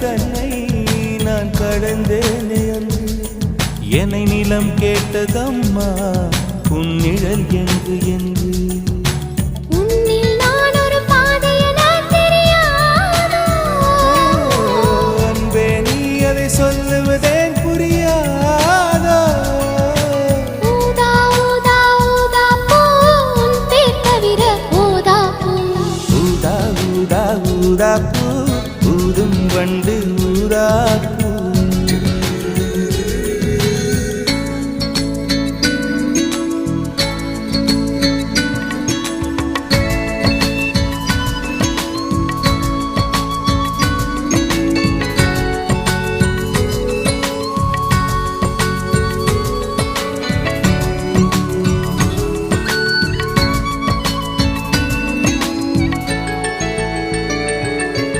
தன்னை நான் கடந்தேனே அன்று என்னை நிலம் கேட்டதம்மா உன்னிழல் என்று என்று அன்பே நீ அதை சொல்லுவதேன் புரியாதோ ஊதா ஊதா பூ ஊதும் வண்டு ஊதா பூ